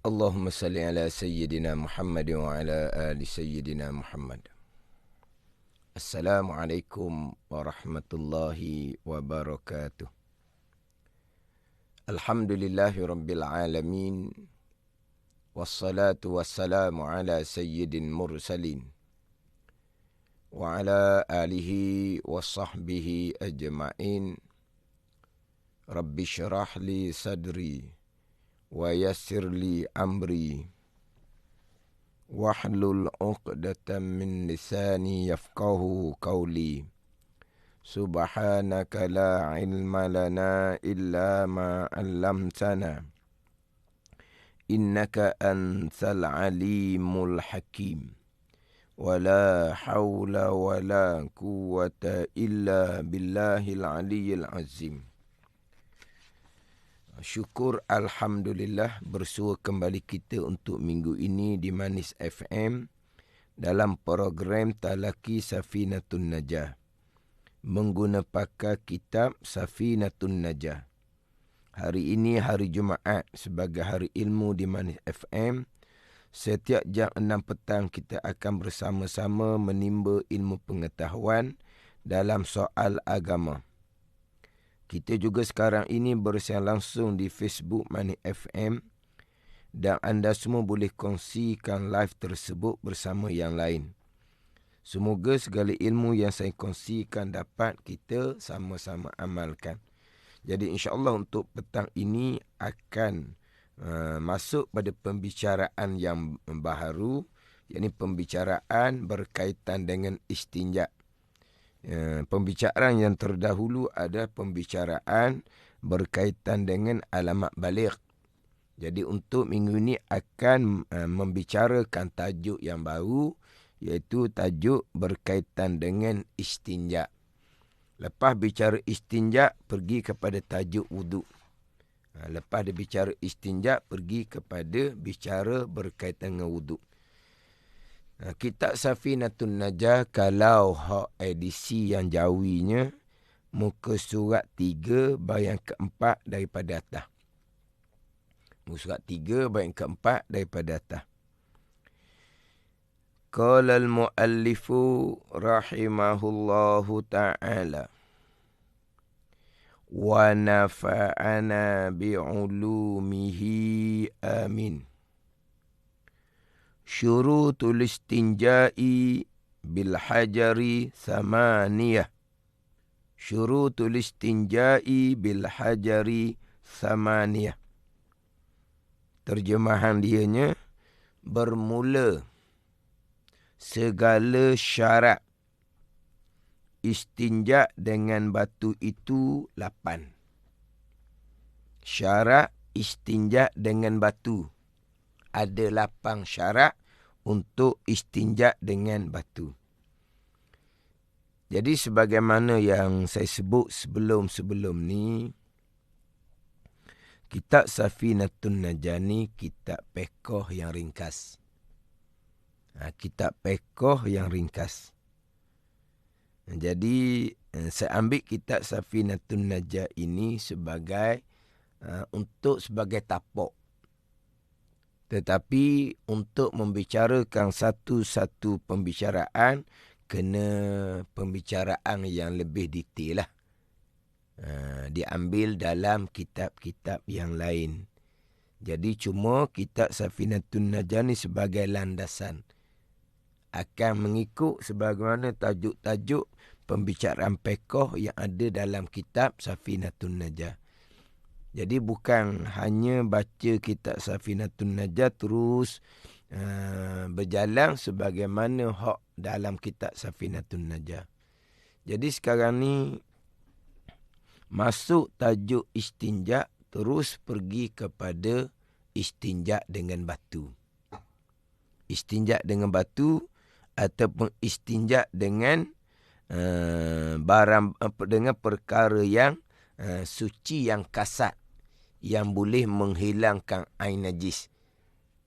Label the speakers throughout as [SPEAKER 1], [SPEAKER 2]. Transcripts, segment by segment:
[SPEAKER 1] Allahumma salli ala Sayyidina Muhammad wa ala ali Sayyidina Muhammad. Assalamualaikum warahmatullahi wabarakatuh. Alhamdulillahi rabbil alamin. Wassalatu wassalamu ala sayyidin mursalin. Wa ala alihi wa sahbihi ajma'in. Rabbi syrah li sadri. Wa yassir li amri. Wahlul uqdatan min lisani yafqahu qawli. Subhanaka la ilma lana illa ma 'allamtana. Innaka antal alimul hakim. Wa la hawla wa la quwwata illa billahil aliyyil azim. Syukur Alhamdulillah bersua kembali kita untuk minggu ini di Manis FM dalam program Talaki Safinatun Najah. Mengguna pakai kitab Safinatun Najah. Hari ini hari Jumaat sebagai hari ilmu di Manis FM. Setiap jam 6 petang kita akan bersama-sama menimba ilmu pengetahuan dalam soal agama. Kita juga sekarang ini bersiaran langsung di Facebook Manis FM dan anda semua boleh kongsikan live tersebut bersama yang lain. Semoga segala ilmu yang saya kongsikan dapat kita sama-sama amalkan. Jadi insya-Allah untuk petang ini akan masuk pada pembicaraan yang baharu, yakni pembicaraan berkaitan dengan istinja. Pembicaraan yang terdahulu ada pembicaraan berkaitan dengan alamat baligh. Jadi untuk minggu ini akan membicarakan tajuk yang baru, iaitu tajuk berkaitan dengan istinja. Lepas bicara istinja, pergi kepada tajuk wuduk. Lepas dia bicara istinja, pergi kepada bicara berkaitan dengan wuduk. Kitab Safinatun Najah, kalau hak edisi yang jawinya, muka surat 3 bahagian keempat daripada atas. Muka surat 3 bahagian keempat daripada atas. Qala al-muallifu rahimahullahu ta'ala. Wa nafa'ana bi'ulumihi amin. Syurutul istinja'i bil hajari thamaniyah. Syurutul istinja'i bil hajari thamaniyah. Terjemahan dianya, bermula segala syarat istinja dengan batu itu 8. Syarat istinja dengan batu. Ada 8 syarat untuk istinja dengan batu. Jadi sebagaimana yang saya sebut sebelum-sebelum ni, kitab Safinatun Najah ni kitab fiqh yang ringkas. Kitab fiqh yang ringkas. Jadi saya ambil kitab Safinatun Najah ini sebagai sebagai tapak. Tetapi untuk membicarakan satu-satu pembicaraan, kena pembicaraan yang lebih detail lah. Diambil dalam kitab-kitab yang lain. Jadi cuma kitab Safinatun Najah ni sebagai landasan. Akan mengikut sebagaimana tajuk-tajuk pembicaraan fiqh yang ada dalam kitab Safinatun Najah. Jadi bukan hanya baca kitab Safinatun Najah terus berjalan sebagaimana hak dalam kitab Safinatun Najah. Jadi sekarang ni masuk tajuk istinja, terus pergi kepada istinja dengan batu. Istinja dengan batu ataupun istinja dengan dengan perkara yang suci, yang kasat, yang boleh menghilangkan ain najis.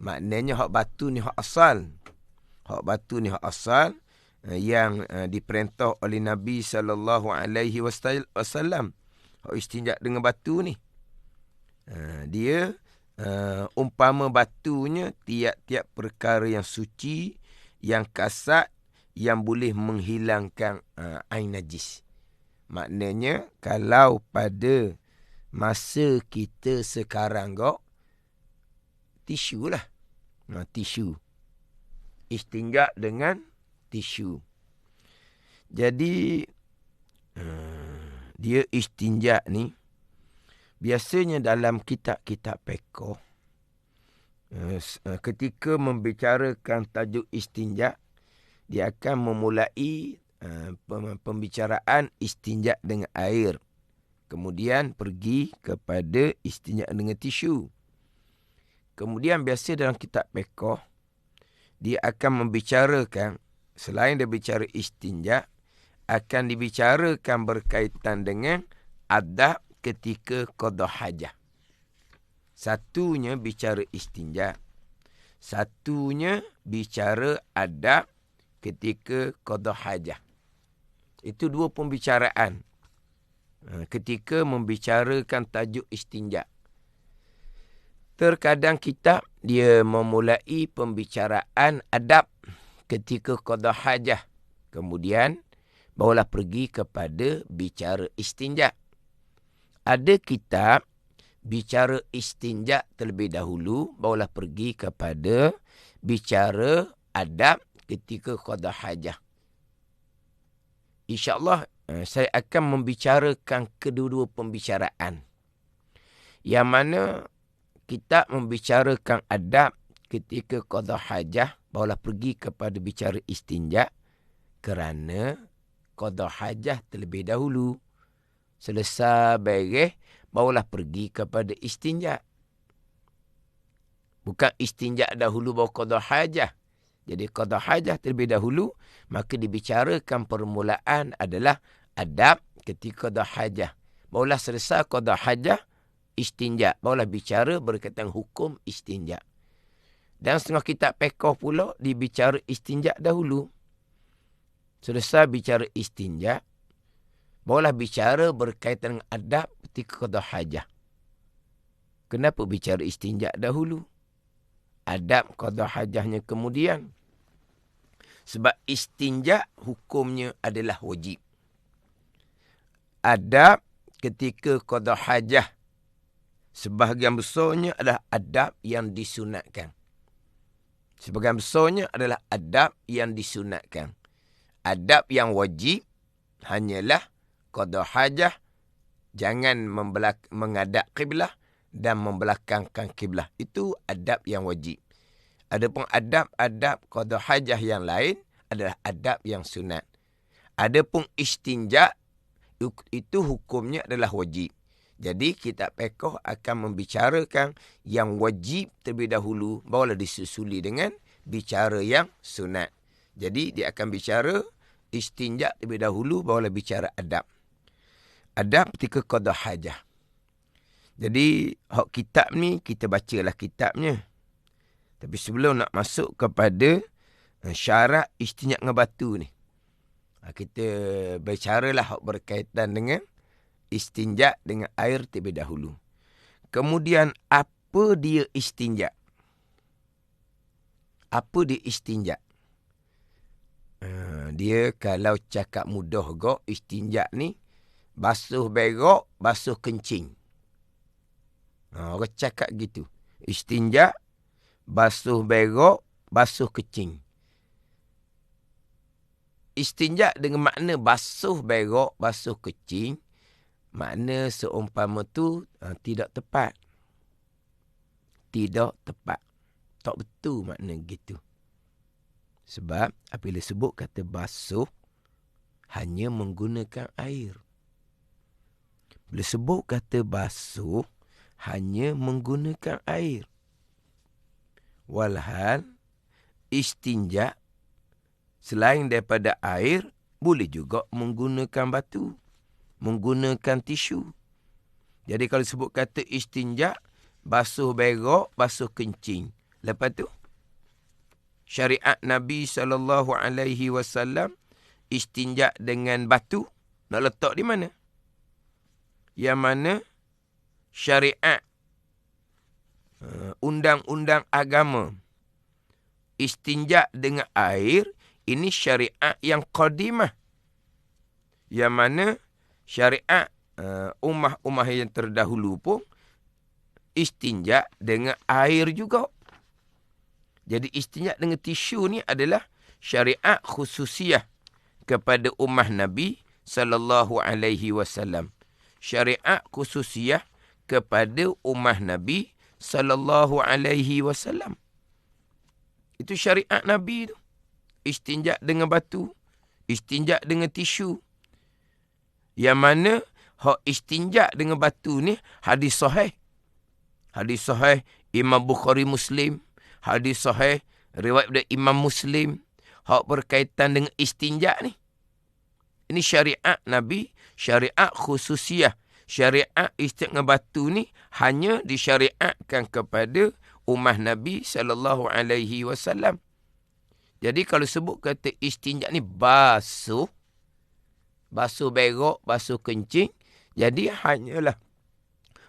[SPEAKER 1] Maknanya hak batu ni hak asal. Hak batu ni hak asal yang diperintah oleh Nabi SAW. Hak istinja dengan batu ni. Dia umpama batunya tiap-tiap perkara yang suci, yang kasat, yang boleh menghilangkan air najis. Maknanya kalau pada masa kita sekarang tisu lah. Tisu. Istinja dengan tisu. Jadi dia istinja ni biasanya dalam kitab-kitab fiqh ketika membicarakan tajuk istinja, dia akan memulai pembicaraan istinja dengan air. Kemudian pergi kepada istinja dengan tisu. Kemudian biasa dalam kitab fiqh dia akan membicarakan, selain dia bicara istinja, akan dibicarakan berkaitan dengan adab ketika qada hajah. Satunya bicara istinja, satunya bicara adab ketika qada hajah. Itu dua pembicaraan ketika membicarakan tajuk istinja. Terkadang kitab dia memulai pembicaraan adab ketika qada hajah. Kemudian barulah pergi kepada bicara istinja. Ada kitab bicara istinja terlebih dahulu, barulah pergi kepada bicara adab ketika qada hajah. InsyaAllah saya akan membicarakan kedua-dua pembicaraan. Yang mana kitab membicarakan adab ketika qada hajah, barulah pergi kepada bicara istinja, kerana qada hajah terlebih dahulu. Selesai beres, barulah pergi kepada istinja. Bukan istinja dahulu baru qada hajah. Jadi qada hajah terlebih dahulu, maka dibicarakan permulaan adalah adab ketika qada hajah. Barulah selesai qada hajah, istinja. Barulah bicara berkaitan hukum istinja. Dan setengah kitab fiqh pula dibicara istinja dahulu. Selesai bicara istinja, barulah bicara berkaitan dengan adab ketika qada hajah. Kenapa bicara istinja dahulu? Adab qada hajahnya kemudian. Sebab istinja hukumnya adalah wajib. Adab ketika qada hajah sebahagian besarnya adalah adab yang disunatkan. Sebahagian besarnya adalah adab yang disunatkan. Adab yang wajib hanyalah qada hajah, jangan menghadap kiblah dan membelakangkan kiblah. Itu adab yang wajib. Adapun adab-adab qada hajah yang lain adalah adab yang sunat. Adapun istinja itu hukumnya adalah wajib. Jadi kitab fiqh akan membicarakan yang wajib terlebih dahulu, barulah disusuli dengan bicara yang sunat. Jadi dia akan bicara istinja terlebih dahulu, barulah bicara adab. Adab ketika qada hajah. Jadi hak kitab ni kita bacalah kitabnya. Tapi sebelum nak masuk kepada syarat istinja dengan batu ni, kita bercaralah hak berkaitan dengan istinja dengan air terlebih dahulu. Kemudian apa dia istinja? Apa dia istinja? Dia kalau cakap mudah istinja ni basuh berak, basuh kencing. Orang cakap gitu. Istinja, basuh berak, basuh kencing. Istinja dengan makna basuh berak, basuh kencing, makna seumpama tu tidak tepat. Tidak tepat. Tak betul makna gitu. Sebab apabila sebut kata basuh, hanya menggunakan air. Bila sebut kata basuh, hanya menggunakan air. Walhal istinja selain daripada air, boleh juga menggunakan batu, menggunakan tisu. Jadi kalau sebut kata istinja, basuh berak, basuh kencing. Lepas tu syariat Nabi SAW istinja dengan batu nak letak di mana? Yang mana syariat undang-undang agama. Istinja dengan air, ini syariat yang qadimah. Yang mana syariat ummah-ummah yang terdahulu pun istinja dengan air juga. Jadi istinja dengan tisu ni adalah syariat khususiyah kepada ummah Nabi sallallahu alaihi wasallam. Syariat khususiyah kepada ummah Nabi sallallahu alaihi wasallam. Itu syariat Nabi tu. Istinja dengan batu, istinja dengan tisu. Yang mana hak istinja dengan batu ni hadis sahih. Hadis sahih Imam Bukhari Muslim. Hadis sahih riwayat dari Imam Muslim. Hak berkaitan dengan istinja ni. Ini syariat Nabi, syariat khususiyah. Syariat istinja dengan batu ni hanya disyariatkan kepada ummah Nabi sallallahu alaihi wasallam. Jadi kalau sebut kata istinja ni basuh berak, basuh kencing, jadi hanyalah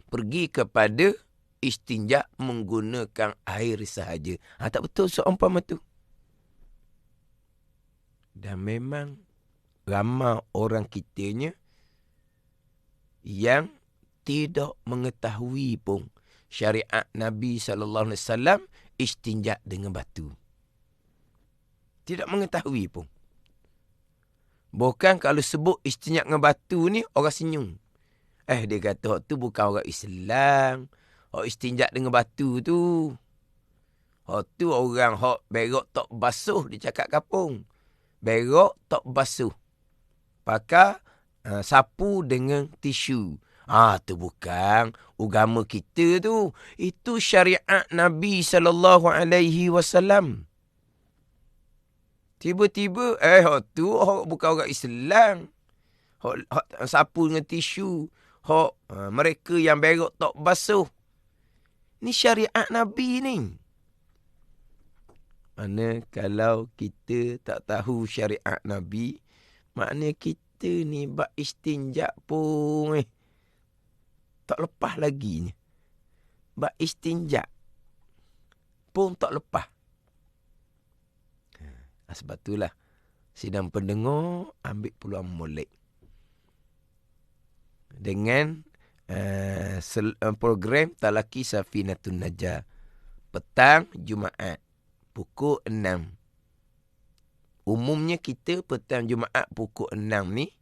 [SPEAKER 1] pergi kepada istinja menggunakan air sahaja. Tak betul seumpama tu. Dan memang ramai orang kitanya yang tidak mengetahui pun syariat Nabi SAW istinja dengan batu. Tidak mengetahui pun. Bukan kalau sebut istinja dengan batu ni, orang senyum. Dia kata, tu bukan orang Islam. Hak istinja dengan batu tu. Hak tu orang hak berak tak basuh, dia cakap kapung. Berak tak basuh. Pakai sapu dengan tisu. Tu bukan agama kita tu. Itu syariat Nabi SAW. Tiba-tiba, tu bukan orang Islam. Hak sapu dengan tisu. Hak mereka yang berak tak basuh. Ni syariat Nabi ni. Mana kalau kita tak tahu syariat Nabi, makna kita ni bak istinja pun tak lepas lagi ni. Bak istinja pun tak lepas. Sebab itulah sidang pendengar ambil peluang molek dengan program Talaki Safinatun Najah petang Jumaat pukul 6. Umumnya kita petang Jumaat pukul 6 ni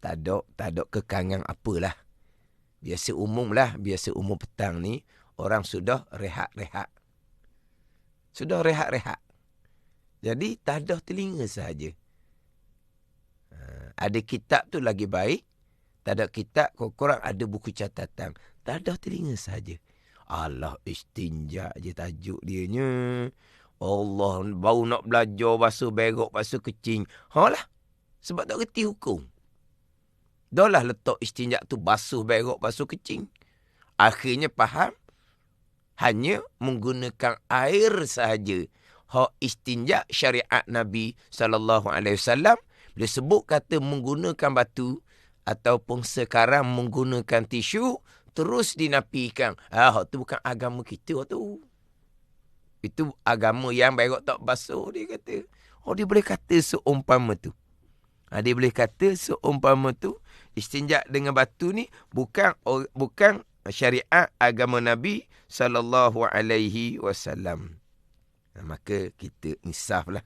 [SPEAKER 1] tak ada kekangan apalah. Biasa umum petang ni orang sudah rehat-rehat. Jadi tak ada telinga sahaja. Ada kitab tu lagi baik. Tak ada kitab, korang ada buku catatan. Tak ada telinga sahaja. Allah istinja je tajuk dianya. Allah baru nak belajar basuh berak, basuh kecing. Lah. Sebab tak reti hukum. Dah lah letak istinja tu basuh berak, basuh kecing. Akhirnya faham. Hanya menggunakan air sahaja. Hak istinja syariat Nabi SAW. Bila sebut kata menggunakan batu ataupun sekarang menggunakan tisu, terus dinafikan. Hak tu bukan agama kita tu. Itu agama yang berak tak basuh, dia kata. Dia boleh kata seumpama tu. Dia boleh kata seumpama tu, istinja dengan batu ni bukan syariat agama Nabi SAW. Maka kita insaf lah.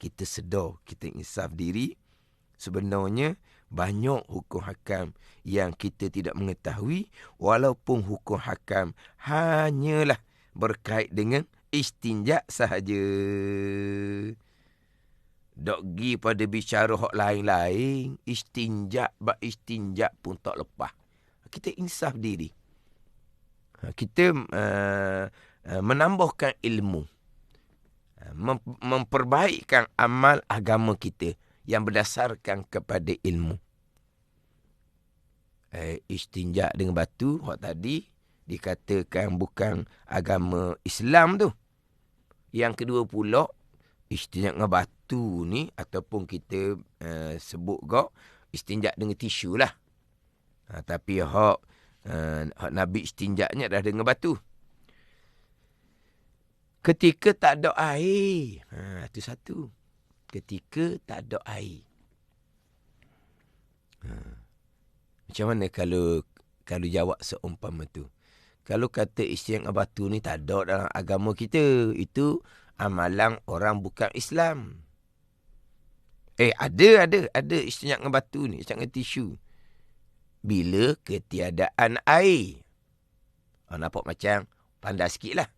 [SPEAKER 1] Kita sedar, kita insaf diri. Sebenarnya banyak hukum hakam yang kita tidak mengetahui. Walaupun hukum hakam hanyalah berkait dengan istinja sahaja. Dok gi pada bicara hak lain-lain. Istinja pun tak lepas. Kita insaf diri. Kita menambahkan ilmu. Memperbaikkan amal agama kita yang berdasarkan kepada ilmu. Istinja dengan batu, hak tadi dikatakan bukan agama Islam tu. Yang kedua pula, istinja dengan batu ni ataupun kita sebut istinja dengan tisu lah. Tapi hak Nabi istinjaknya dah dengan batu. Ketika tak ada air. Itu satu. Ketika tak ada air. Macam mana kalau jawab seumpama tu? Kalau kata istinjak dengan batu ni tak ada dalam agama kita. Itu amalan orang bukan Islam. Ada istinjak dengan batu ni, istinjak dengan tisu. Bila ketiadaan air. Nampak macam pandai sikit lah.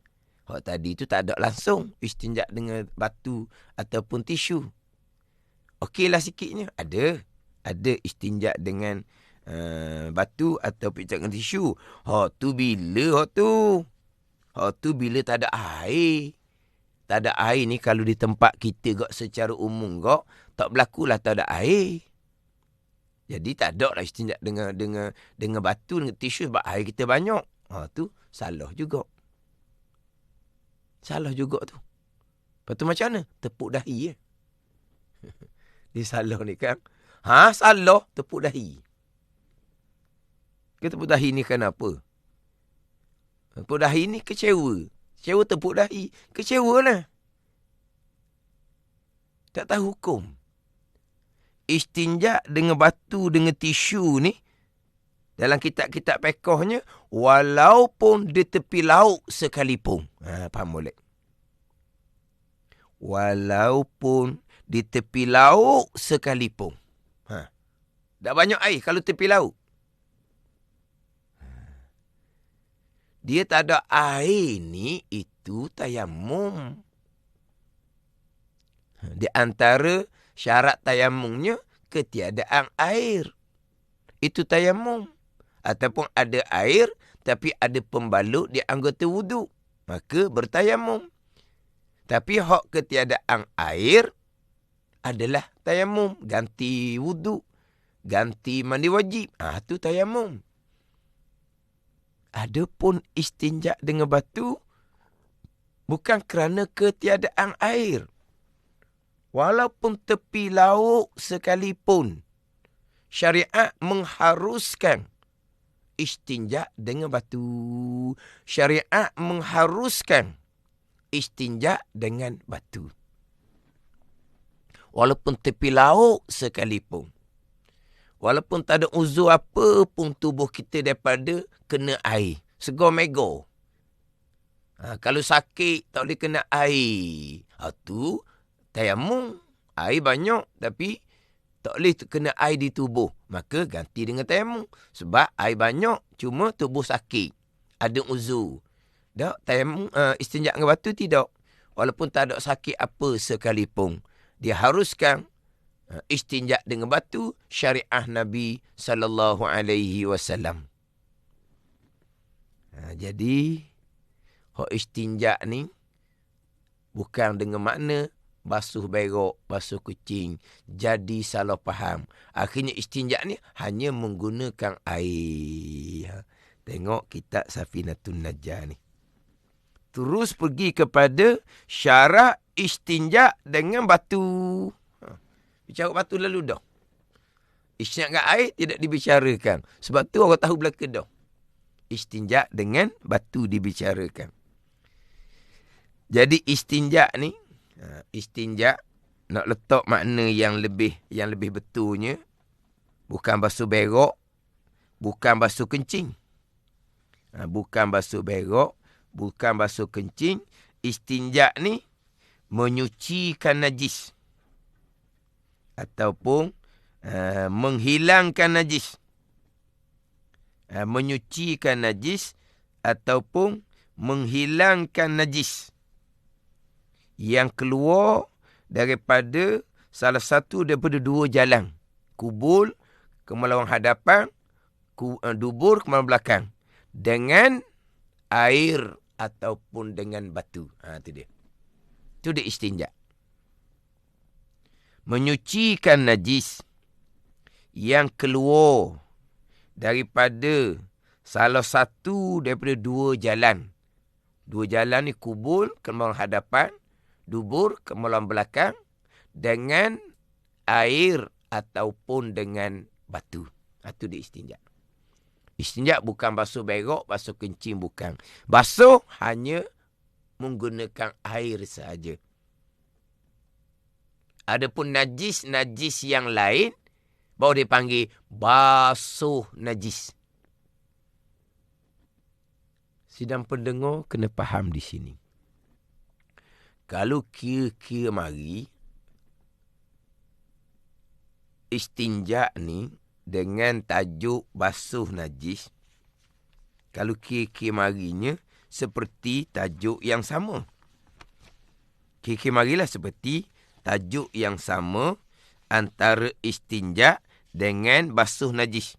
[SPEAKER 1] Hak tadi tu tak ada langsung istinjak dengan batu ataupun tisu. Okeylah sikitnya. Ada istinjak dengan batu ataupun istinjak dengan tisu. Hak tu bila tak ada air. Tak ada air ni kalau di tempat kita gak secara umum gak tak berlakulah tak ada air. Jadi tak ada lah istinjak dengan batu dengan tisu sebab air kita banyak. Tu salah juga. Salah juga tu. Lepas tu macam mana? Tepuk dahi. Dia salah ni kan. Salah tepuk dahi. Ke tepuk dahi ni kenapa? Tepuk dahi ni kecewa. Kecewa tepuk dahi. Kecewa lah. Tak tahu hukum. Istinjak dengan batu dengan tisu ni dalam kitab-kitab fiqhnya walaupun di tepi laut sekalipun. Faham boleh? Walaupun di tepi laut sekalipun. Dah banyak air kalau tepi laut. Dia tak ada air ni, itu tayamum. Di antara syarat tayamumnya ketiadaan air. Itu tayamum. Ataupun ada air tapi ada pembalut di anggota wuduk. Maka bertayamum. Tapi hak ketiadaan air adalah tayamum. Ganti wuduk. Ganti mandi wajib. Itu tayamum. Adapun istinjak dengan batu bukan kerana ketiadaan air. Walaupun tepi laut sekalipun, syariat mengharuskan istinjak dengan batu. Syariat mengharuskan istinjak dengan batu. Walaupun tepi laut sekalipun. Walaupun tak ada uzur apa pun tubuh kita daripada kena air. Segar mega. Kalau sakit tak boleh kena air. Tu tayamum. Air banyak tapi tak boleh kena air di tubuh. Maka ganti dengan tayamum. Sebab air banyak cuma tubuh sakit. Ada uzur. Tak, tayamum istinjak dengan batu tidak. Walaupun tak ada sakit apa sekalipun. Dia haruskan istinjak dengan batu syariah Nabi SAW. Jadi hak istinjak ni bukan dengan makna basuh berak, basuh kucing. Jadi salah faham. Akhirnya istinjak ni hanya menggunakan air. Tengok kitab Safinatun Najah ni. Terus pergi kepada syarat istinjak dengan batu. Bicara batu lalu dah. Istinjak dengan air tidak dibicarakan. Sebab tu orang tahu belaka dah. Istinjak dengan batu dibicarakan. Jadi istinjak ni, istinjak nak letak makna yang lebih betulnya, bukan basuh berak, bukan basuh kencing. Bukan basuh berak, bukan basuh kencing. Istinjak ni menyucikan najis. Ataupun menghilangkan najis. Menyucikan najis ataupun menghilangkan najis yang keluar daripada salah satu daripada dua jalan. Kubul ke melawan hadapan, dubur ke melawan belakang. Dengan air ataupun dengan batu. Itu dia. Itu dia istinjak. Menyucikan najis yang keluar daripada salah satu daripada dua jalan. Dua jalan ni kubul ke melawan hadapan, dubur ke melawan belakang, dengan air ataupun dengan batu. Itu dia istinjak. Istinja bukan basuh berak, basuh kencing bukan. Basuh hanya menggunakan air sahaja. Adapun najis yang lain, baru dipanggil basuh najis. Sidang pendengar kena faham di sini. Kalau kira-kira mari, istinja ni dengan tajuk basuh najis, kalau kira-kira marinya seperti tajuk yang sama. Kira-kira marilah seperti tajuk yang sama antara istinja dengan basuh najis.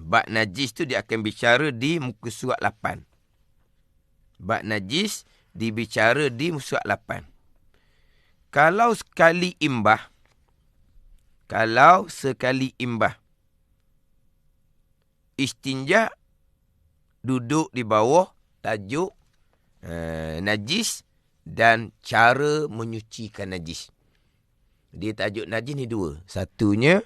[SPEAKER 1] Bab najis tu dia akan bicara di muka surat 8. Bab najis dibicara di muka surat 8. Kalau sekali imbah, istinja duduk di bawah tajuk najis dan cara menyucikan najis. Dia tajuk najis ni dua. Satunya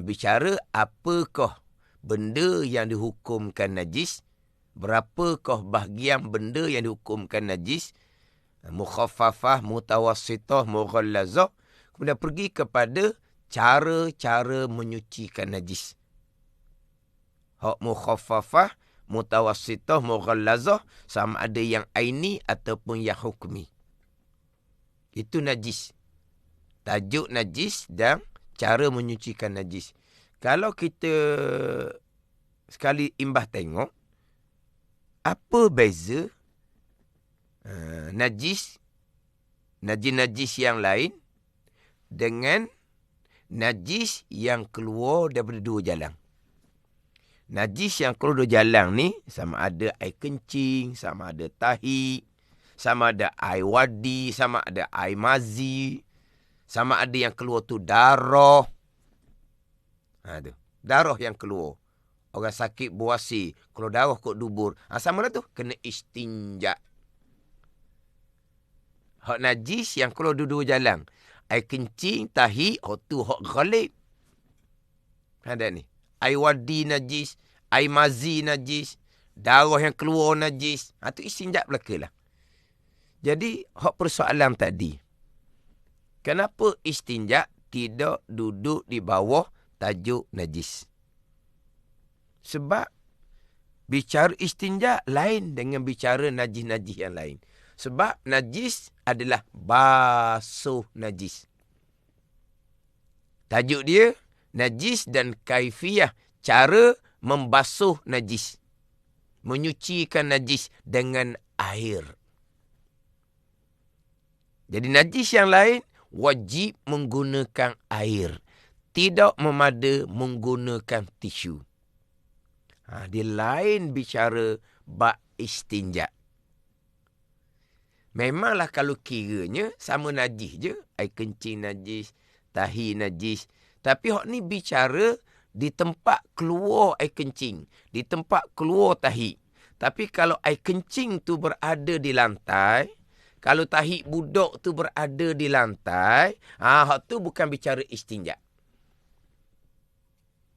[SPEAKER 1] bicara apakah benda yang dihukumkan najis, berapakah bahagian benda yang dihukumkan najis, mukhaffafah, mutawassitah, mughallazah. Kemudian pergi kepada cara-cara menyucikan najis. Hak mukhaffafah, mutawassitah, mughallazah sama ada yang aini ataupun yang hukmi. Itu najis. Tajuk najis dan cara menyucikan najis. Kalau kita sekali imbah tengok, apa beza najis yang lain dengan najis yang keluar daripada dua jalan. Najis yang keluar dua jalan ni sama ada air kencing, sama ada tahi, sama ada air wadi, sama ada air mazi, sama ada yang keluar tu darah. Tu. Darah yang keluar. Orang sakit buasi, keluar darah kot dubur. Sama lah tu, kena istinja. Hak najis yang keluar dua-dua jalan. Air kencing, tahi, tu hak ghalib. Ada ni. Air wadi najis, air mazi najis, darah yang keluar najis. Tu istinja belaka lah. Jadi, hak persoalan tadi. Kenapa istinja tidak duduk di bawah tajuk najis? Sebab bicara istinja lain dengan bicara najis-najis yang lain. Sebab najis adalah basuh najis. Tajuk dia najis dan kaifiyah cara membasuh najis. Menyucikan najis dengan air. Jadi najis yang lain wajib menggunakan air. Tidak memada menggunakan tisu. Dia lain bicara bab istinja. Memanglah kalau kiranya sama najis je. Air kencing najis, tahi najis. Tapi hak ni bicara di tempat keluar air kencing. Di tempat keluar tahi. Tapi kalau air kencing tu berada di lantai, kalau tahi budak tu berada di lantai, hak tu bukan bicara istinja.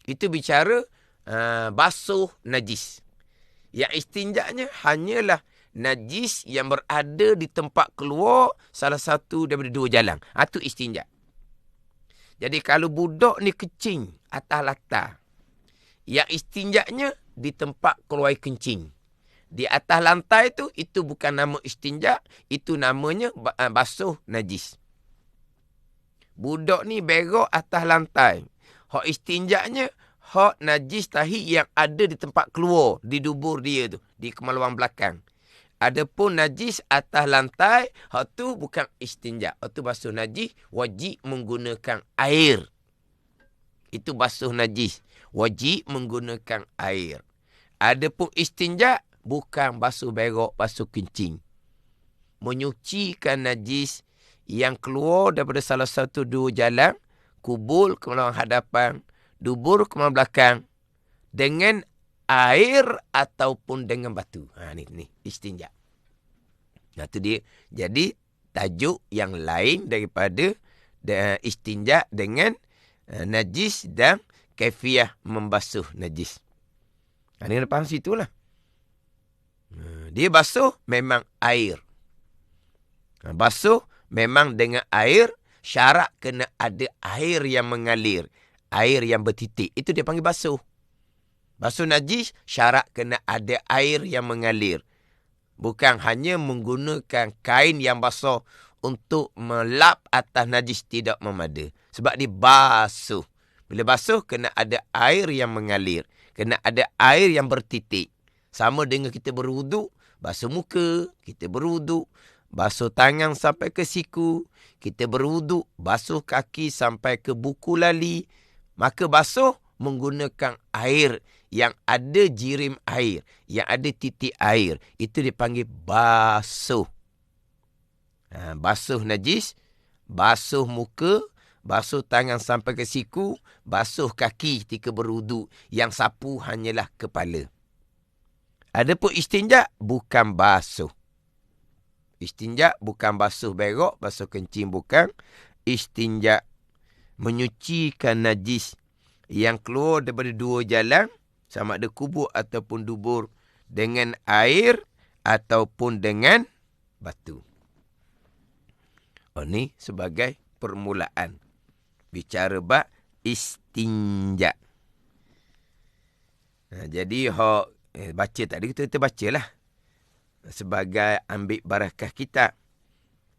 [SPEAKER 1] Itu bicara basuh najis. Yang istinjanya hanyalah najis yang berada di tempat keluar salah satu daripada dua jalan. Itu istinja. Jadi kalau budak ni kecing atas latar, yang istinjanya di tempat keluar kencing. Di atas lantai tu, itu bukan nama istinja, itu namanya basuh najis. Budak ni berak atas lantai. Hak istinjanya, hak najis tahi yang ada di tempat keluar, di dubur dia tu, di kemaluan belakang. Adapun najis atas lantai, hak tu bukan istinja. Hak tu basuh najis, wajib menggunakan air. Itu basuh najis, wajib menggunakan air. Adapun istinja, bukan basuh berak, basuh kencing. Menyucikan najis yang keluar daripada salah satu dua jalan, kubul kemaluan hadapan, dubur kemaluan belakang, dengan air ataupun dengan batu. Ni istinja. Itu dia. Jadi tajuk yang lain daripada istinja dengan najis dan kaifiah membasuh najis. Ini kena faham situ lah. Dia basuh memang air. Basuh memang dengan air, syarat kena ada air yang mengalir. Air yang bertitik. Itu dia panggil basuh. Basuh najis, syarat kena ada air yang mengalir. Bukan hanya menggunakan kain yang basah untuk melap atas najis, tidak memada. Sebab dia basuh. Bila basuh, kena ada air yang mengalir. Kena ada air yang bertitik. Sama dengan kita berwuduk, basuh muka, kita berwuduk, basuh tangan sampai ke siku, kita berwuduk, basuh kaki sampai ke buku lali. Maka basuh menggunakan air yang ada jirim air, yang ada titik air. Itu dipanggil basuh. Basuh najis, basuh muka, basuh tangan sampai ke siku, basuh kaki ketika berwuduk. Yang sapu hanyalah kepala. Adapun istinja bukan basuh. Istinja bukan basuh berok, basuh kencing bukan. Istinja menyucikan najis yang keluar daripada dua jalan, sama ada kubur ataupun dubur, dengan air ataupun dengan batu. Ini sebagai permulaan bicara bab istinja. Jadi baca tadi kita bacalah sebagai ambil barakah kita.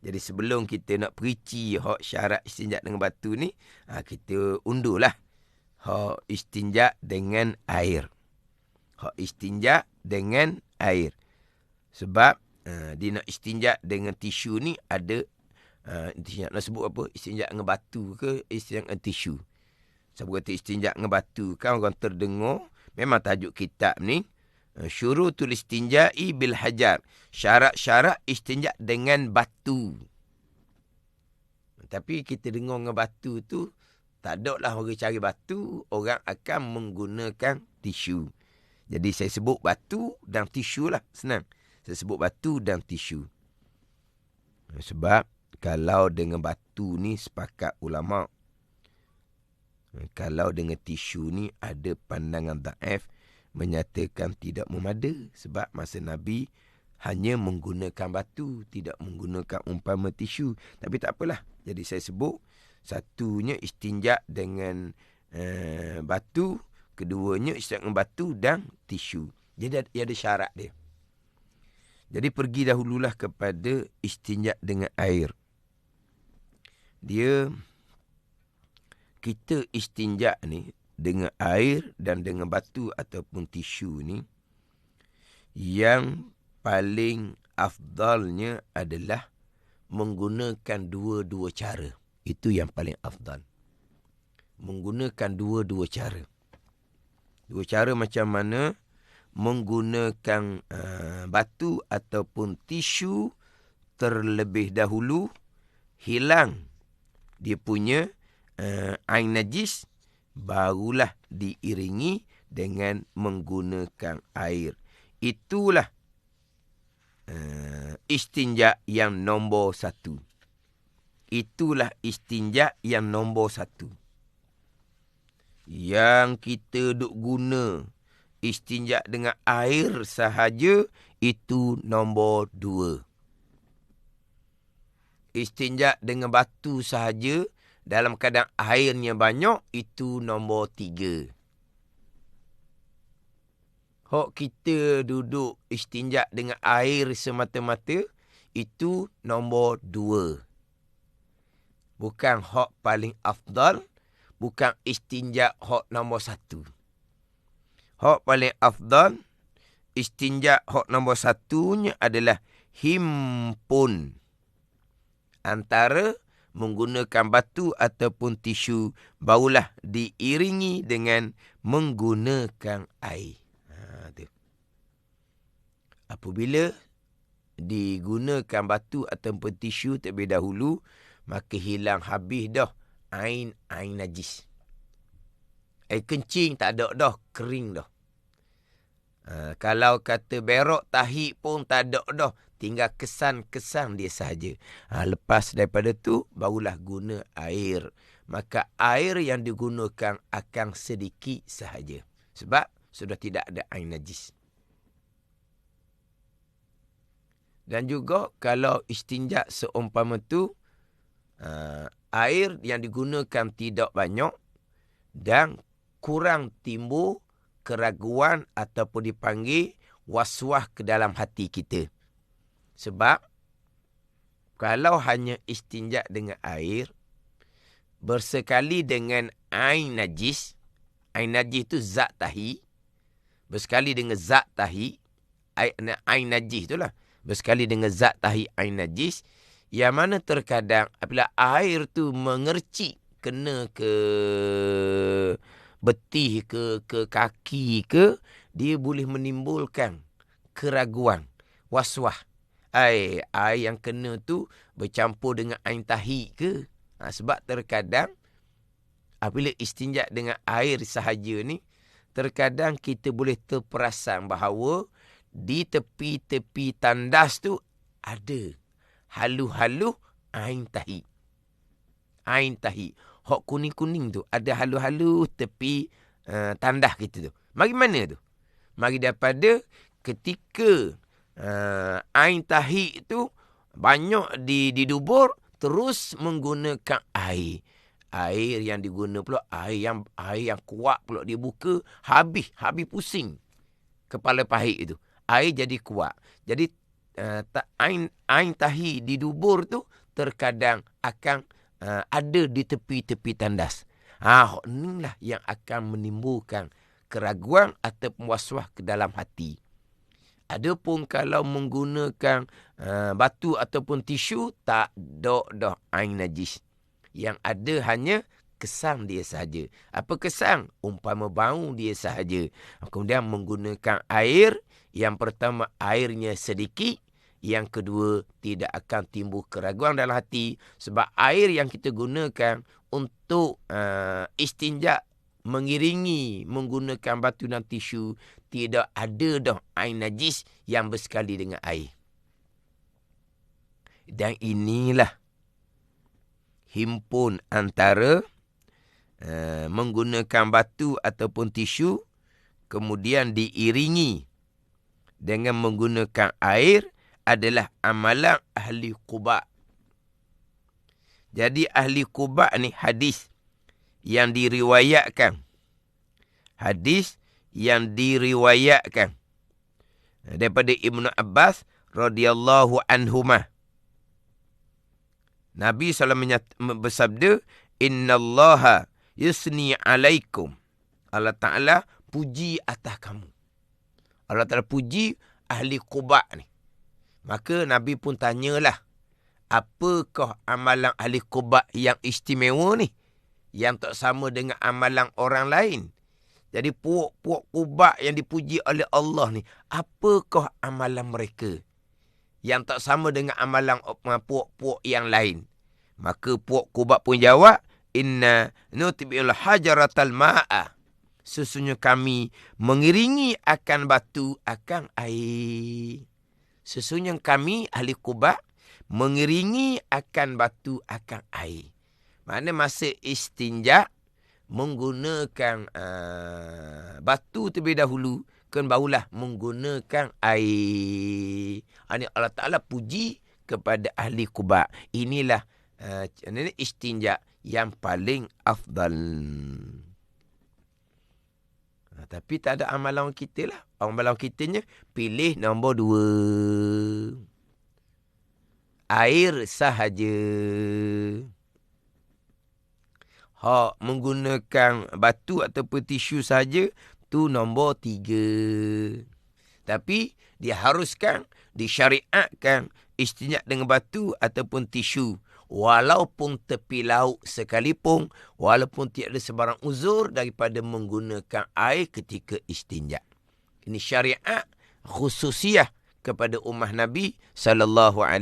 [SPEAKER 1] Jadi sebelum kita nak perici syarat istinja dengan batu ni, kita unduhlah istinja dengan air. Istinja dengan air. Sebab dia nak istinja dengan tisu ni ada nak sebut apa? Istinja dengan batu ke istinja dengan tisu? Sebab kata istinja dengan batu kan orang terdengar. Memang tajuk kitab ni syurutul istinja'i bil hajar. Syarat-syarat istinja dengan batu. Tapi kita dengar dengan batu tu, tak ada lah orang cari batu, orang akan menggunakan tisu. Jadi saya sebut batu dan tisu lah, senang. Saya sebut batu dan tisu. Sebab kalau dengan batu ni sepakat ulama'. Kalau dengan tisu ni ada pandangan dhaif, menyatakan tidak memada. Sebab masa Nabi hanya menggunakan batu, tidak menggunakan umpama tisu. Tapi tak apalah. Jadi saya sebut, satunya istinja dengan batu, keduanya istinja dengan batu dan tisu. Jadi ada syarat dia. Jadi pergi dahululah kepada istinja dengan air. Kita istinja ni dengan air dan dengan batu ataupun tisu ni, yang paling afdalnya adalah menggunakan dua-dua cara. Itu yang paling afdal. Menggunakan dua-dua cara. Dua cara macam mana? Menggunakan batu ataupun tisu terlebih dahulu, hilang dia punya air najis, barulah diiringi dengan menggunakan air. Itulah istinja yang nombor satu. Itulah istinja yang nombor satu. Yang kita duk guna istinja dengan air sahaja, itu nombor 2. Istinja dengan batu sahaja dalam keadaan airnya banyak, itu nombor 3. Hak kita duduk istinja dengan air semata-mata, itu nombor 2. Bukan hak paling afdal, bukan istinja hak nombor 1. Hak paling afdal, istinja hak nombor 1-nya adalah himpun antara menggunakan batu ataupun tisu, barulah diiringi dengan menggunakan air. Apabila digunakan batu ataupun tisu terlebih dahulu, maka hilang habis dah ain najis. Air kencing tak ada dah, kering dah. Kalau kata berok tahi pun tak ada dah, tinggal kesan-kesan dia sahaja. Lepas daripada tu, barulah guna air maka air yang digunakan akan sedikit sahaja. Sebab sudah tidak ada air najis. Dan juga kalau istinja seumpama tu, air yang digunakan tidak banyak dan kurang timbul keraguan ataupun dipanggil waswas ke dalam hati kita. Sebab kalau hanya istinja dengan air, bersekali dengan air najis itu zat tahi, bersekali dengan zat tahi, air najis itulah, bersekali dengan zat tahi air najis, yang mana terkadang apabila air tu mengercik, kena ke betih ke kaki ke, dia boleh menimbulkan keraguan, waswas. Air yang kena tu bercampur dengan air tahi ke. Sebab terkadang apabila istinja dengan air sahaja ni, terkadang kita boleh terperasan bahawa di tepi-tepi tandas tu ada halu-halu air tahi. Air tahi. Hok kuning-kuning tu ada halu-halu tepi tandas kita tu. Mari mana tu? Mari daripada ketika air tahi tu banyak didubur, terus menggunakan air. Air yang diguna pula air yang kuat pula dia buka, habis pusing kepala pahit itu. Air jadi kuat. Jadi air tahi didubur tu terkadang akan ada di tepi-tepi tandas. Inilah yang akan menimbulkan keraguan ataupun waswas ke dalam hati. Adapun kalau menggunakan batu ataupun tisu, tak ada dah air najis. Yang ada hanya kesan dia sahaja. Apa kesan? Umpama bau dia sahaja. Kemudian menggunakan air, yang pertama airnya sedikit, yang kedua tidak akan timbul keraguan dalam hati. Sebab air yang kita gunakan untuk istinja mengiringi menggunakan batu dan tisu, tidak ada dah air najis yang bersekali dengan air. Dan inilah himpun antara menggunakan batu ataupun tisu kemudian diiringi dengan menggunakan air adalah amalan ahli Quba. Jadi ahli Quba ni hadis yang diriwayatkan. Daripada Ibnu Abbas radhiyallahu anhumah. Nabi SAW bersabda, innallaha yusni alaikum. Allah Ta'ala puji atas kamu. Allah Ta'ala puji ahli Quba ni. Maka Nabi pun tanyalah, apakah amalan ahli Quba yang istimewa ni, yang tak sama dengan amalan orang lain? Jadi puak-puak Quba yang dipuji oleh Allah ni, apakah amalan mereka yang tak sama dengan amalan puak-puak yang lain? Maka puak Quba pun jawab, inna nutbi'ul hajaratal ma'a. Sesungguhnya kami mengiringi akan batu akan air. Sesungguhnya kami ahli Quba mengiringi akan batu akan air. Mana masa istinja menggunakan batu terlebih dahulu, kan barulah menggunakan air. Ini Allah Ta'ala puji kepada ahli Quba. Inilah istinja yang paling afdal. Tapi tak ada amalan kita lah. Amalan kitanya pilih nombor 2. Air sahaja. Menggunakan batu ataupun tisu saja, tu nombor 3. Tapi diharuskan, disyariatkan istinja dengan batu ataupun tisu. Walaupun tepi laut sekalipun, walaupun tiada sebarang uzur daripada menggunakan air ketika istinja. Ini syariat khususiah kepada ummah Nabi SAW.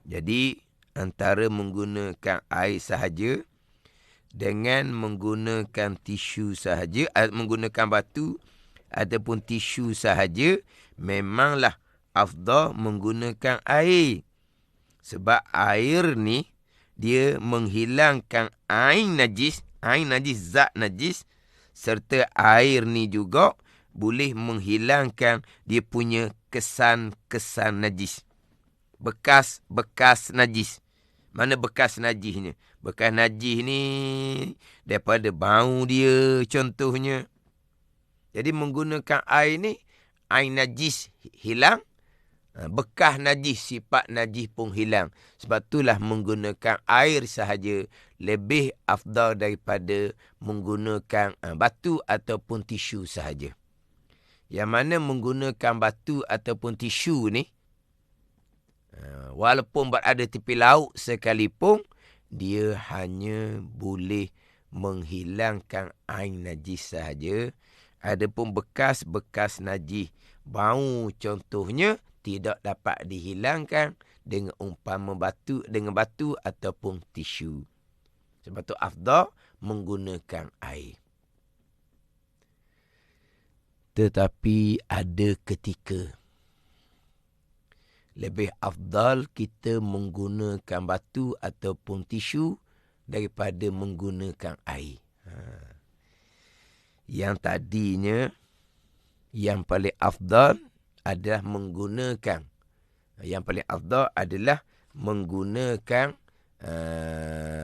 [SPEAKER 1] Jadi antara menggunakan air sahaja dengan menggunakan tisu sahaja, menggunakan batu ataupun tisu sahaja, memanglah afdal menggunakan air. Sebab air ni dia menghilangkan ain najis, zat najis, serta air ni juga boleh menghilangkan dia punya kesan-kesan najis. Bekas-bekas najis. Mana bekas najisnya? Bekas najis ni daripada bau dia contohnya. Jadi menggunakan air ni, air najis hilang, bekas najis, sifat najis pun hilang. Sebab itulah menggunakan air sahaja lebih afdal daripada menggunakan batu ataupun tisu sahaja. Yang mana menggunakan batu ataupun tisu ni, walaupun berada tepi laut sekalipun, dia hanya boleh menghilangkan air najis sahaja. Adapun bekas-bekas najis, bau contohnya, tidak dapat dihilangkan dengan dengan batu ataupun tisu. Sebab tu afdal menggunakan air. Tetapi ada ketika lebih afdal kita menggunakan batu ataupun tisu daripada menggunakan air. Yang tadinya, yang paling afdal adalah menggunakan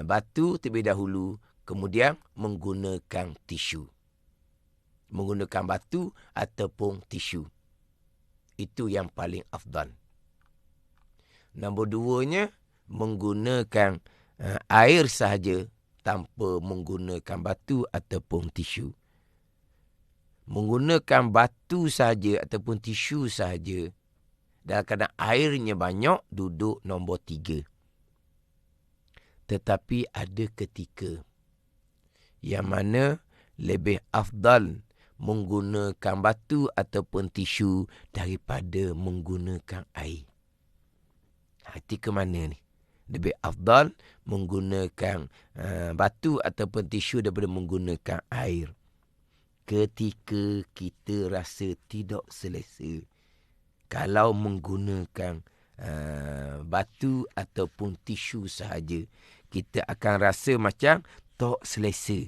[SPEAKER 1] batu terlebih dahulu, kemudian menggunakan tisu. Menggunakan batu ataupun tisu. Itu yang paling afdal. Nombor 2-nya, menggunakan air sahaja tanpa menggunakan batu ataupun tisu. Menggunakan batu sahaja ataupun tisu sahaja dalam keadaan airnya banyak, duduk nombor 3. Tetapi ada ketika yang mana lebih afdal menggunakan batu ataupun tisu daripada menggunakan air. Ketika mana ni? Lebih afdal menggunakan batu ataupun tisu daripada menggunakan air. Ketika kita rasa tidak selesa, kalau menggunakan batu ataupun tisu sahaja, kita akan rasa macam tak selesa.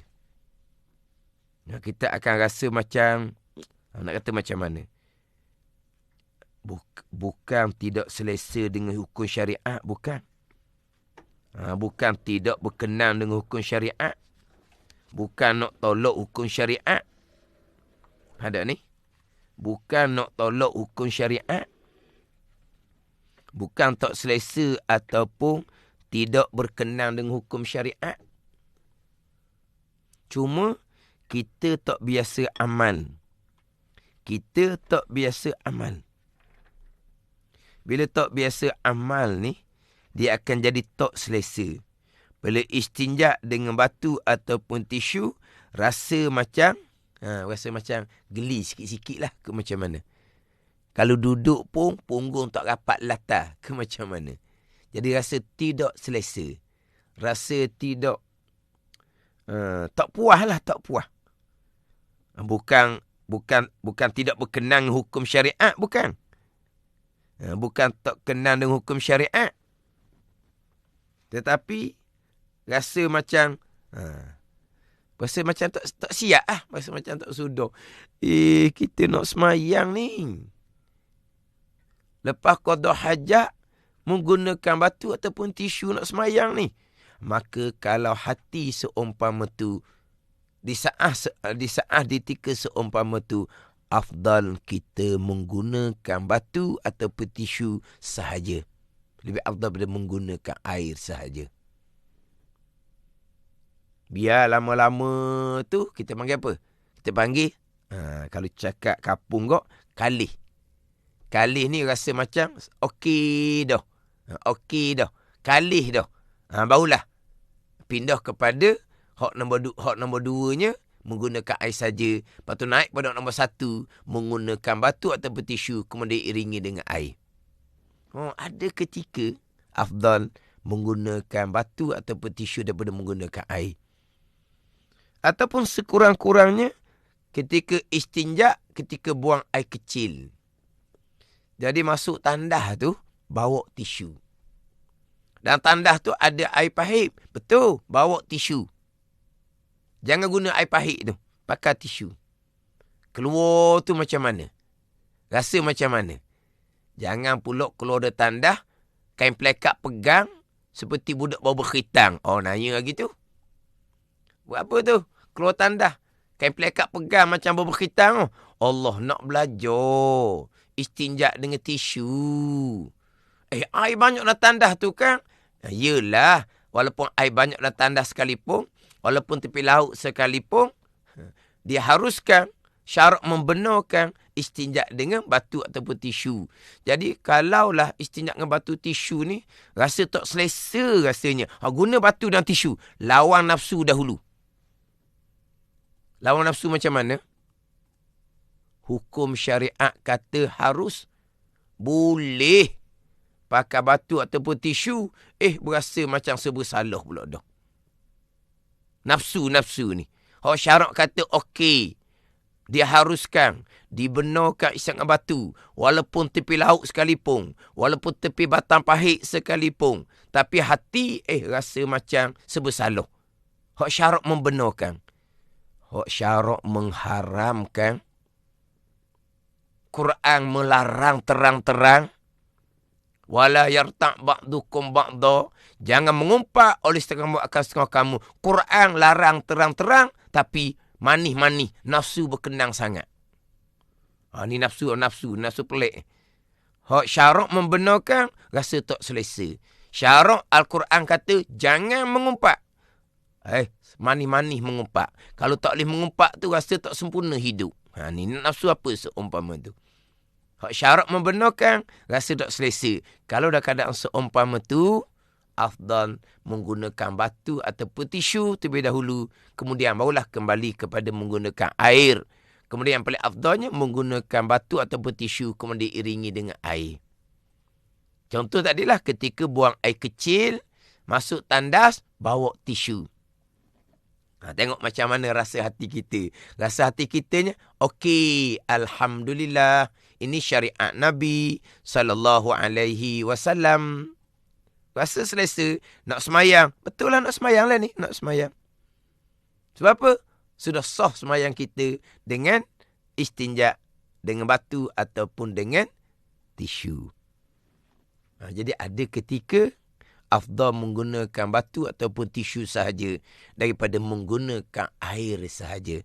[SPEAKER 1] Kita akan rasa macam, nak kata macam mana? Bukan tidak selesa dengan hukum syariat, bukan. Bukan tidak berkenan dengan hukum syariat. Bukan nak tolak hukum syariat. Ada ni? Bukan nak tolak hukum syariat. Bukan tak selesa ataupun tidak berkenan dengan hukum syariat. Cuma kita tak biasa amal. Bila tak biasa amal ni, dia akan jadi tak selesa. Bila istinja dengan batu ataupun tisu, rasa macam geli sikit-sikit lah ke macam mana. Kalau duduk pun punggung tak rapat latar ke macam mana. Jadi rasa tidak selesa. Rasa tidak, tak puas lah, tak puas. Bukan tidak berkenan hukum syariat, bukan. Bukan tak kenal dengan hukum syariat. Tetapi rasa macam tak siap lah. Rasa macam tak sudah. Kita nak semayang ni. Lepas qada hajat, menggunakan batu ataupun tisu nak semayang ni. Maka kalau hati seumpama tu, di saat ditika seumpama tu, afdal kita menggunakan batu ataupun tisu sahaja. Lebih afdal daripada menggunakan air sahaja. Biar lama-lama tu kita panggil apa? Kita panggil, kalau cakap kapung kok, kalih. Kalih ni rasa macam okey dah. Kalih dah. Barulah pindah kepada hak nombor 2-nya, menggunakan air saja. Lepas tu naik pada nombor 1, menggunakan batu ataupun tisu, kemudian iringi dengan air. Ada ketika afdal menggunakan batu ataupun tisu daripada menggunakan air. Ataupun sekurang-kurangnya ketika istinja, ketika buang air kecil. Jadi masuk tandah tu, bawa tisu. Dan tandas tu ada air pahit. Betul. Bawa tisu. Jangan guna air pahit tu. Pakai tisu. Keluar tu macam mana? Rasa macam mana? Jangan pula keluar dari tandas, kain pelekat pegang, seperti budak bawa berkhitang. Oh, nanya lagi tu. Buat apa tu? Keluar tandas, kain pelekat pegang macam bawa berkhitang. Allah nak belajar. Istinja dengan tisu. Air banyak dalam tandas tu kan? Yelah, walaupun air banyak dalam tandas sekalipun, walaupun tepi laut sekalipun, dia haruskan syarat membenarkan istinja dengan batu ataupun tisu. Jadi, kalaulah istinja dengan batu tisu ni, rasa tak selesa rasanya. Guna batu dan tisu. Lawan nafsu dahulu. Lawan nafsu macam mana? Hukum syariat kata harus, boleh pakai batu ataupun tisu, berasa macam bersalah pula dah. Nafsu ni. Syarat kata okey. Dia haruskan, dibenarkan isyak dengan batu. Walaupun tepi laut sekalipun. Walaupun tepi batang pahit sekalipun. Tapi hati, rasa macam bersalah. Syarat membenarkan. Syarat mengharamkan. Quran melarang terang-terang. Wala yarta' ba'dukum ba'da. Jangan mengumpat oleh setengah akan setengah kamu. Quran larang terang-terang, tapi manih-manih, nafsu berkenang sangat. Ni nafsu pelik. Syarak membenarkan, rasa tak selesa. Syarak Al-Quran kata, jangan mengumpat. Manih-manih mengumpat. Kalau tak boleh mengumpat tu, rasa tak sempurna hidup. Ni nafsu apa seumpama tu? Syarat membenarkan, rasa tak selesa. Kalau dah keadaan seumpama tu, afdal menggunakan batu ataupun tisu terlebih dahulu. Kemudian barulah kembali kepada menggunakan air. Kemudian yang paling afdalnya menggunakan batu ataupun tisu kemudian diiringi dengan air. Contoh tadilah ketika buang air kecil, masuk tandas, bawa tisu. Tengok macam mana rasa hati kita. Rasa hati kitanya, okey, alhamdulillah. Ini syariat Nabi SAW. Rasa selesa. Nak semayang. Betul lah nak semayang lah ni. Nak semayang. Sebab apa? Sudah sah semayang kita dengan istinja. Dengan batu ataupun dengan tisu. Jadi ada ketika afdal menggunakan batu ataupun tisu sahaja daripada menggunakan air sahaja.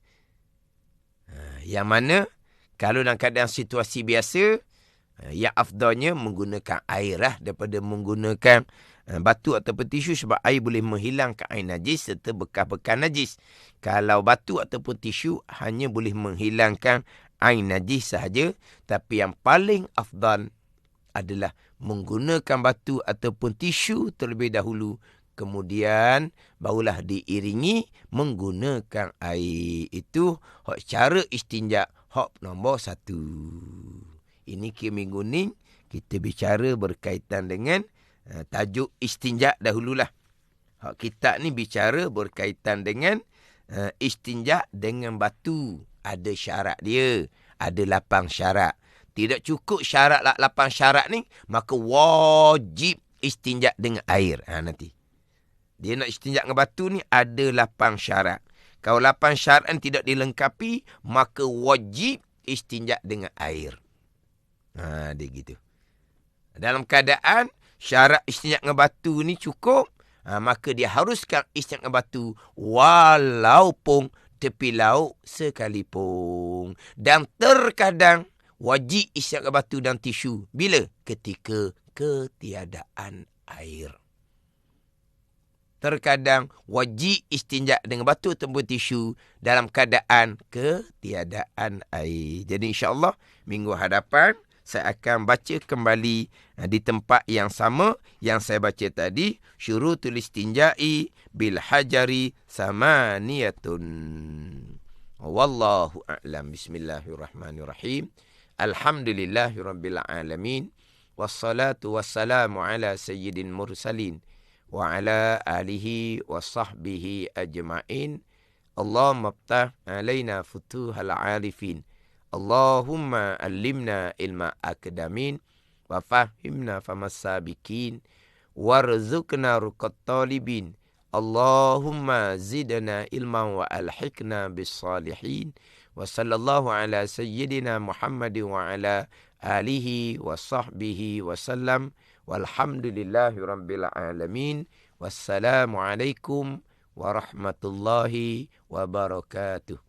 [SPEAKER 1] Yang mana kalau dalam keadaan situasi biasa, yang afdalnya menggunakan air lah daripada menggunakan batu ataupun tisu, sebab air boleh menghilangkan air najis serta bekas-bekas najis. Kalau batu ataupun tisu hanya boleh menghilangkan air najis sahaja, tapi yang paling afdal adalah menggunakan batu ataupun tisu terlebih dahulu, kemudian barulah diiringi menggunakan air. Itu cara istinja nombor 1. Ini minggu ni kita bicara berkaitan dengan tajuk istinja dahululah. Kita ni bicara berkaitan dengan istinja dengan batu. Ada syarat dia. Ada 8 syarat. Tidak cukup syarat 8 syarat ni, maka wajib istinja dengan air. Nanti. Dia nak istinja dengan batu ni ada 8 syarat. Kalau 8 syarat tidak dilengkapi, maka wajib istinja dengan air. Dia gitu. Dalam keadaan syarat istinja dengan batu ni cukup, maka dia haruskan istinja dengan batu walaupun tepi laut sekalipun. Dan terkadang wajib istinja dengan batu dan tisu. Bila? Ketika ketiadaan air. Terkadang wajib istinja dengan batu ataupun tisu dalam keadaan ketiadaan air. Jadi insya-Allah minggu hadapan saya akan baca kembali di tempat yang sama yang saya baca tadi, syurutul istinja'i bil hajari samaniyatun. Wallahu a'lam. Bismillahirrahmanirrahim. Alhamdulillahirabbil alamin. Wassalatu wassalamu ala sayyidil mursalin wa ala alihi wa sahbihi ajma'in. Allahumma ftah alaina futuhal arifin. Allahumma allimna ilma akadamin wa fahimna famassabikin warzuqna ruqat talibin. Allahumma zidna ilman wa alhiqna bis salihin. Wa sallallahu ala sayyidina Muhammad wa ala alihi wa sahbihi wa sallam. Walhamdulillahi rabbil alamin. Wassalamualaikum warahmatullahi wabarakatuh.